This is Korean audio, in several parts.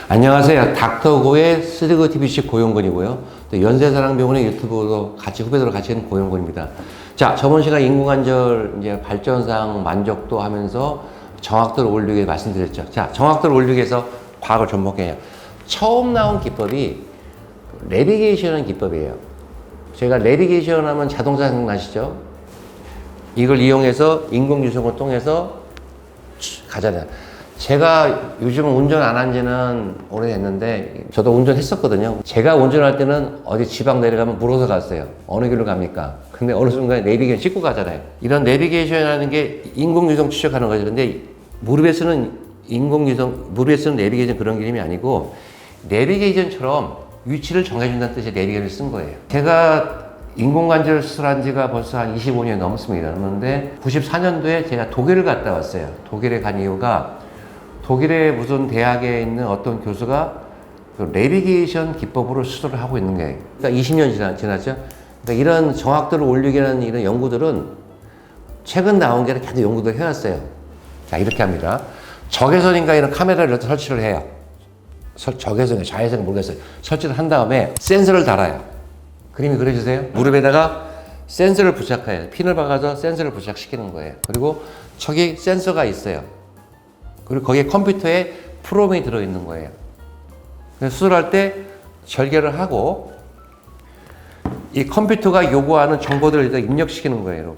안녕하세요. 닥터고의 쓰리고 TBC 고용건이고요. 또 연세사랑병원의 유튜브도 같이 후배들로 같이 하는 고용건입니다. 자, 저번 시간 인공관절 이제 발전상 만족도 하면서 정확도를 올리기 위해 말씀드렸죠. 자, 정확도를 올리기 위해서 과학을 접목해요. 처음 나온 기법이 내비게이션이라는 기법이에요. 저희가 내비게이션 하면 자동차 생각나시죠? 이걸 이용해서 인공유성을 통해서 가잖아요. 제가 요즘은 운전 안 한 지는 오래됐는데 저도 운전했었거든요. 제가 운전할 때는 어디 지방 내려가면 물어서 갔어요. 어느 길로 갑니까? 근데 어느 순간에 내비게이션 찍고 가잖아요. 이런 내비게이션이라는 게 인공유성 추적하는 거죠. 근데 무릎에 쓰는 무릎에 쓰는 내비게이션 그런 개념이 아니고 내비게이션처럼 위치를 정해준다는 뜻의 내비게이션을 쓴 거예요. 제가 인공관절 수술한 지가 벌써 한 25년이 넘었습니다. 그런데 94년도에 제가 독일을 갔다 왔어요. 독일에 간 이유가 독일의 무슨 대학에 있는 어떤 교수가 그 내비게이션 기법으로 수술을 하고 있는 거예요. 그러니까 20년 지났죠. 그러니까 이런 정확도를 올리기 위한 이런 연구들은 최근 나온 게 계속 연구를 해왔어요. 자, 이렇게 합니다. 적외선인가 이런 카메라를 설치를 해요. 적외선이 자외선이 모르겠어요. 설치를 한 다음에 센서를 달아요. 그림이 그려주세요. 무릎에다가 센서를 부착해요. 핀을 박아서 센서를 부착시키는 거예요. 그리고 저기 센서가 있어요. 그리고 거기에 컴퓨터에 프로그램이 들어있는 거예요. 그래서 수술할 때 절개를 하고 이 컴퓨터가 요구하는 정보들을 일단 입력시키는 거예요.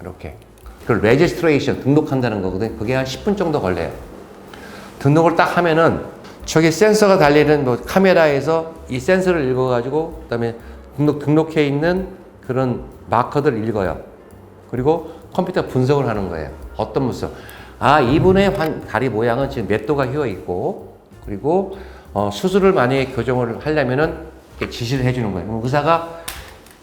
이렇게. 그걸 레지스트레이션, 등록한다는 거거든요. 그게 한 10분 정도 걸려요. 등록을 딱 하면은 저기 센서가 달리는 뭐 카메라에서 이 센서를 읽어가지고 그다음에 등록해 있는 그런 마커들을 읽어요. 그리고 컴퓨터 분석을 하는 거예요. 어떤 분석? 아, 이분의 다리 모양은 지금 몇 도가 휘어 있고, 그리고 수술을 만약에 교정을 하려면은 이렇게 지시를 해주는 거예요. 그럼 의사가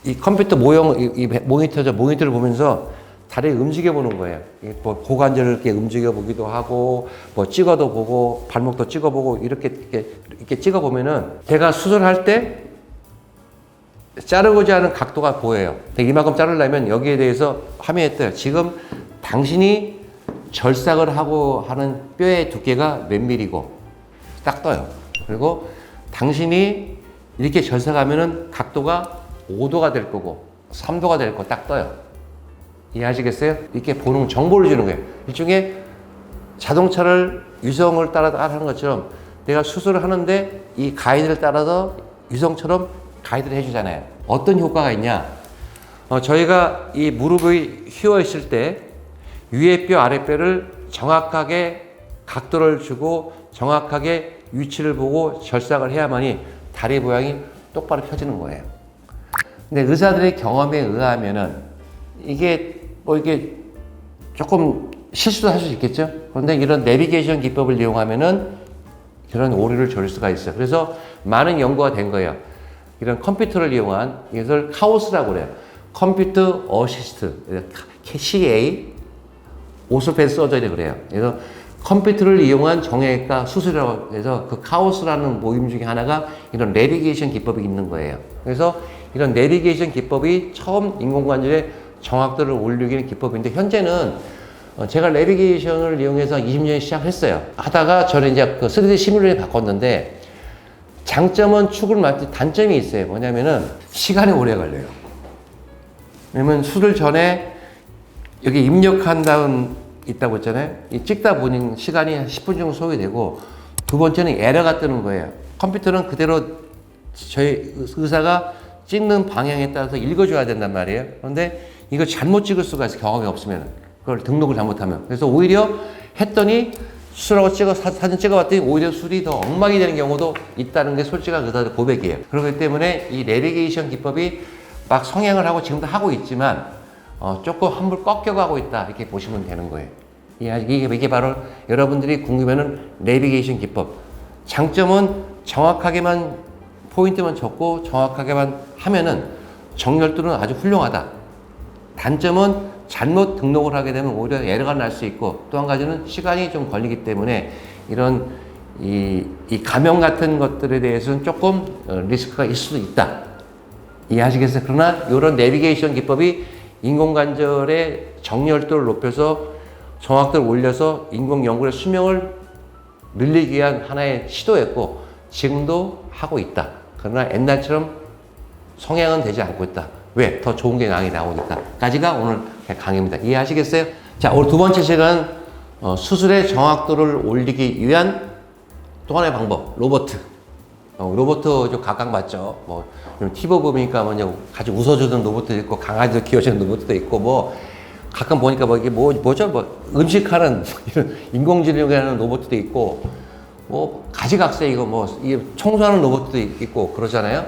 이 컴퓨터 이 모니터를 보면서 다리를 움직여 보는 거예요. 뭐 고관절을 이렇게 움직여 보기도 하고, 뭐 찍어도 보고, 발목도 찍어 보고, 이렇게 찍어 보면은 제가 수술할 때 자르고자 하는 각도가 보여요. 이만큼 자르려면 여기에 대해서 화면에 떠요. 지금 당신이 절삭을 하고 하는 뼈의 두께가 몇 밀리고 딱 떠요. 그리고 당신이 이렇게 절삭하면은 각도가 5도가 될 거고 3도가 될 거 딱 떠요. 이해하시겠어요? 이렇게 보는 정보를 주는 거예요. 일종의 자동차를 유성을 따라 하는 것처럼 내가 수술을 하는데 이 가이드를 따라서 유성처럼 가이드를 해주잖아요. 어떤 효과가 있냐? 저희가 이 무릎이 휘어 있을 때 위에 뼈, 아래 뼈를 정확하게 각도를 주고 정확하게 위치를 보고 절삭을 해야만이 다리 모양이 똑바로 펴지는 거예요. 근데 의사들의 경험에 의하면은 이게 조금 실수도 할 수 있겠죠? 그런데 이런 내비게이션 기법을 이용하면은 그런 오류를 줄일 수가 있어요. 그래서 많은 연구가 된 거예요. 이런 컴퓨터를 이용한 이것을 카오스라고 그래요. 컴퓨터 어시스트, CA, 오스페드 서저리 그래요. 그래서 컴퓨터를 이용한 정형외과 수술이라고 해서 그 카오스라는 모임 중에 하나가 이런 내비게이션 기법이 있는 거예요. 그래서 이런 내비게이션 기법이 처음 인공관절의 정확도를 올리기는 기법인데 현재는 제가 내비게이션을 이용해서 20년이 시작했어요. 하다가 저는 이제 그 3D 시뮬레이션에 바꿨는데 장점은 축을 맞지 단점이 있어요. 뭐냐면은 시간이 오래 걸려요. 왜냐면 수술 전에 여기 입력한 다음 있다고 했잖아요. 이 찍다 보니 시간이 한 10분 정도 소요되고 두 번째는 에러가 뜨는 거예요. 컴퓨터는 그대로 저희 의사가 찍는 방향에 따라서 읽어줘야 된단 말이에요. 그런데 이거 잘못 찍을 수가 있어요. 경험이 없으면. 그걸 등록을 잘못하면. 그래서 오히려 했더니 수술하고 사진 찍어봤더니 오히려 수술이 더 엉망이 되는 경우도 있다는 게 솔직한 의사들 고백이에요. 그렇기 때문에 이 내비게이션 기법이 막 성행을 하고 지금도 하고 있지만 조금 한물 꺾여가고 있다 이렇게 보시면 되는 거예요. 이게 바로 여러분들이 궁금해하는 내비게이션 기법. 장점은 정확하게만 포인트만 적고 정확하게만 하면은 정렬도는 아주 훌륭하다. 단점은 잘못 등록을 하게 되면 오히려 에러가 날 수 있고 또 한 가지는 시간이 좀 걸리기 때문에 이런 이 감염 같은 것들에 대해서는 조금 리스크가 있을 수도 있다. 이해하시겠어요? 그러나 이런 내비게이션 기법이 인공관절의 정렬도를 높여서 정확도를 올려서 인공연골의 수명을 늘리기 위한 하나의 시도였고 지금도 하고 있다. 그러나 옛날처럼 성향은 되지 않고 있다. 왜? 더 좋은 게 나오니까. 까지가 오늘 강의입니다. 이해하시겠어요? 자, 오늘 두 번째 시간은 수술의 정확도를 올리기 위한 또 하나의 방법, 로보트. 로보트 좀 각광받죠. 뭐, TV 보니까 뭐냐, 같이 웃어주는 로보트도 있고, 강아지도 키워주는 로보트도 있고, 뭐, 가끔 보니까 뭐, 이게 뭐죠? 뭐, 음식하는, 이런 인공지능이 하는 로보트도 있고, 뭐, 가지각색 이거 이게 청소하는 로보트도 있고, 그러잖아요.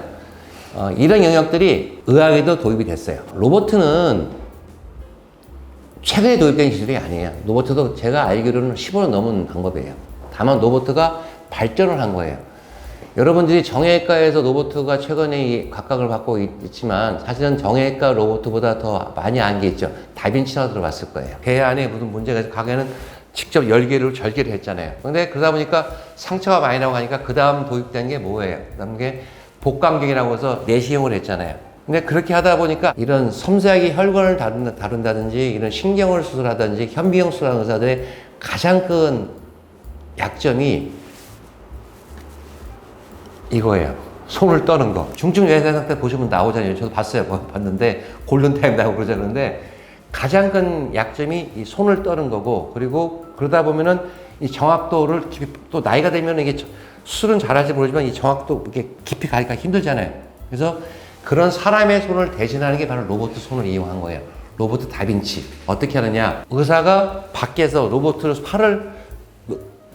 이런 영역들이 의학에도 도입이 됐어요. 로보트는 최근에 도입된 기술이 아니에요. 로보트도 제가 알기로는 15년 넘은 방법이에요. 다만 로보트가 발전을 한 거예요. 여러분들이 정형외과에서 로보트가 최근에 각광을 받고 있지만 사실은 정형외과 로보트보다 더 많이 안 게 있죠. 다빈치라고 들어봤을 거예요. 배 안에 무슨 문제가 있어서 가게는 직접 열개를 절개를 했잖아요. 근데 그러다 보니까 상처가 많이 나고 하니까 그 다음 도입된 게 뭐예요? 그 다음 게 복강경이라고 해서 내시경을 했잖아요. 근데 그렇게 하다 보니까 이런 섬세하게 혈관을 다룬다든지 이런 신경을 수술하든지 현미경 수술하는 의사들의 가장 큰 약점이 이거예요. 손을 떠는 거. 중증 외상 상태 보시면 나오잖아요. 저도 봤어요. 봤는데 골든타임 나오고 그러자는데 가장 큰 약점이 이 손을 떠는 거고 그리고 그러다 보면은 이 정확도를 또 나이가 되면 이게 수술은 잘할지 모르지만 이 정확도 이렇게 깊이 가기가 힘들잖아요. 그래서 그런 사람의 손을 대신하는 게 바로 로봇 손을 이용한 거예요. 로봇 다빈치. 어떻게 하느냐? 의사가 밖에서 로봇으로 팔을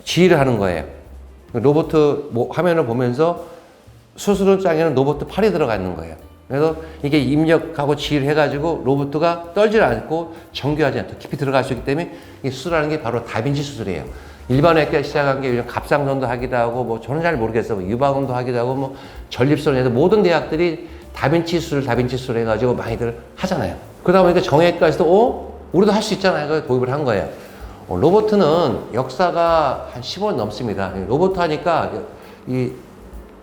지휘를 하는 거예요. 로봇 화면을 보면서 수술장에는 로봇 팔이 들어가 있는 거예요. 그래서 이게 입력하고 지휘를 해가지고 로봇가 떨지 않고 정교하지 않고 깊이 들어갈 수 있기 때문에 이 수술하는 게 바로 다빈치 수술이에요. 일반 외과 시작한 게 갑상선도 하기도 하고 뭐 저는 잘 모르겠어요. 유방암도 하기도 하고 뭐 전립선을 해서 모든 대학들이 다빈치 수술 해가지고 많이들 하잖아요. 그러다 보니까 정형외과에서도 우리도 할 수 있잖아요. 그래서 도입을 한 거예요. 로봇은 역사가 한 15년 넘습니다. 로봇 하니까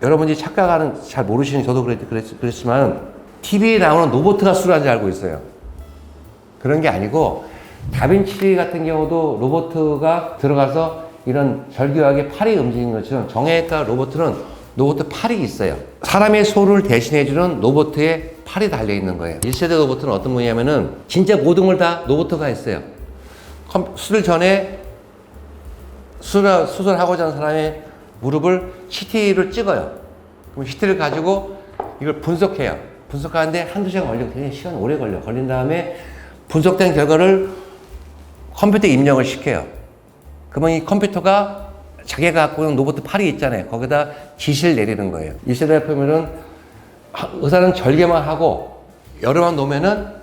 여러분들이 착각하는 잘 모르시는 저도 그랬지만 TV에 나오는 로봇가 수술하는 줄 알고 있어요. 그런 게 아니고 다빈치 같은 경우도 로봇가 들어가서 이런 절규하게 팔이 움직이는 것처럼 정형외과 로봇은 로봇 팔이 있어요. 사람의 손을 대신해주는 로봇의 팔이 달려있는 거예요. 1세대 로봇은 어떤 거냐면은 진짜 모든 걸 다 로봇가 있어요. 수술 전에 수술하고자 하는 사람의 무릎을 CT를 찍어요. 그럼 CT를 가지고 이걸 분석해요. 분석하는데 한두 시간 걸리고 굉장히 시간 오래 걸린 다음에 분석된 결과를 컴퓨터에 입력을 시켜요. 그러면 이 컴퓨터가 자기가 갖고 있는 로봇 팔이 있잖아요. 거기다 지시를 내리는 거예요. 1세대 보면은 의사는 절개만 하고 열어만 놓으면은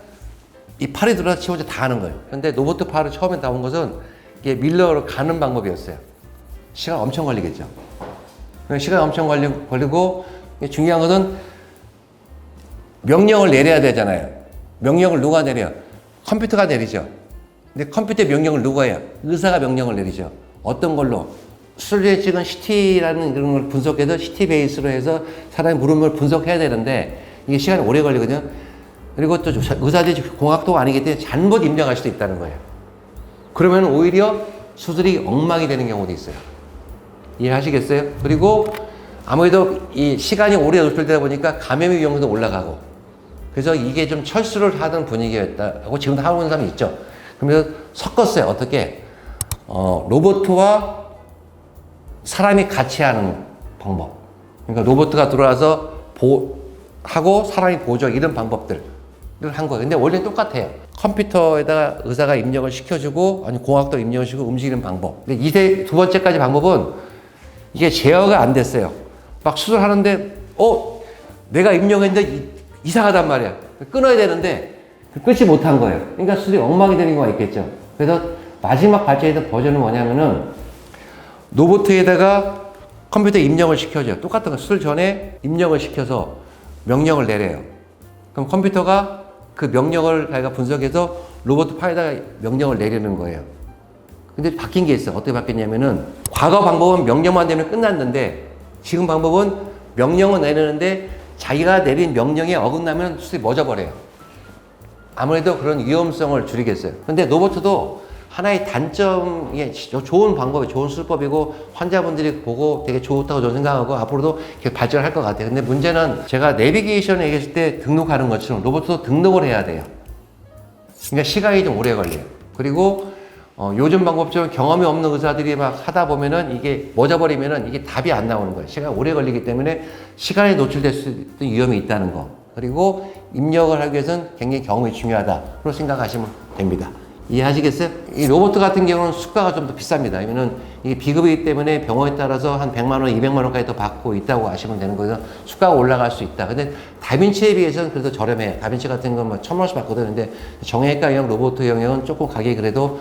이 팔이 들어가서 지 혼자 다 하는 거예요. 근데 로봇 팔을 처음에 나온 것은 이게 밀러로 가는 방법이었어요. 시간 엄청 걸리겠죠. 시간 엄청 걸리고 중요한 것은 명령을 내려야 되잖아요. 명령을 누가 내려요? 컴퓨터가 내리죠. 근데 컴퓨터 명령을 누가 해요? 의사가 명령을 내리죠. 어떤 걸로? 수술에 찍은 CT라는 그런 걸 분석해서 CT 베이스로 해서 사람의 무릎을 분석해야 되는데 이게 시간이 오래 걸리거든요. 그리고 또 의사들이 공학도가 아니기 때문에 잘못 입력할 수도 있다는 거예요. 그러면 오히려 수술이 엉망이 되는 경우도 있어요. 이해하시겠어요? 그리고 아무래도 이 시간이 오래 노출되다 보니까 감염의 위험도 올라가고 그래서 이게 좀 철수를 하던 분위기였다고 지금도 하고 있는 사람이 있죠. 그러면서 섞었어요. 어떻게? 로봇과 사람이 같이 하는 방법. 그러니까 로봇가 들어와서 하고 사람이 보조 이런 방법들을 한 거예요. 근데 원래 똑같아요. 컴퓨터에다가 의사가 입력을 시켜주고 아니 공학도 입력을 시키고 움직이는 방법. 근데 두 번째까지 방법은 이게 제어가 안 됐어요. 막 수술하는데 내가 입력했는데 이상하단 말이야. 끊어야 되는데 끊지 못한 거예요. 그러니까 수술이 엉망이 되는 경우가 있겠죠. 그래서 마지막 발전된 버전은 뭐냐면은 로봇에다가 컴퓨터 입력을 시켜줘요. 똑같은 거 수술 전에 입력을 시켜서 명령을 내려요. 그럼 컴퓨터가 그 명령을 자기가 분석해서 로봇 파에다가 명령을 내리는 거예요. 근데 바뀐 게 있어요. 어떻게 바뀌었냐면은 과거 방법은 명령만 되면 끝났는데 지금 방법은 명령을 내리는데 자기가 내린 명령에 어긋나면 수술이 멎어버려요. 아무래도 그런 위험성을 줄이겠어요. 근데 로봇도 하나의 단점이 좋은 방법이 좋은 수술법이고 환자분들이 보고 되게 좋다고 저는 생각하고 앞으로도 계속 발전할 것 같아요. 근데 문제는 제가 내비게이션을 얘기했을 때 등록하는 것처럼 로봇도 등록을 해야 돼요. 그러니까 시간이 좀 오래 걸려요. 그리고 요즘 방법처럼 경험이 없는 의사들이 막 하다 보면은 이게 멎어버리면은 이게 답이 안 나오는 거예요. 시간이 오래 걸리기 때문에 시간에 노출될 수 있는 위험이 있다는 거. 그리고 입력을 하기 위해서는 굉장히 경험이 중요하다로 생각하시면 됩니다. 이해하시겠어요? 이 로봇 같은 경우는 수가가 좀 더 비쌉니다. 왜냐면 이게 비급이기 때문에 병원에 따라서 한 100만 원, 200만 원까지 더 받고 있다고 아시면 되는 거예요. 수가가 올라갈 수 있다. 근데 다빈치에 비해서는 그래도 저렴해요. 다빈치 같은 건 뭐 1,000만 원씩 받거든요. 근데 정형외과형 로봇 영역은 조금 가격이 그래도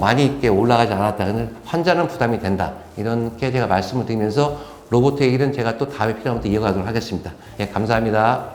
많이 있게 올라가지 않았다. 근데 환자는 부담이 된다. 이렇게 제가 말씀을 드리면서 로봇 얘기는 제가 또 다음에 필요하면 또 이어가도록 하겠습니다. 예, 감사합니다.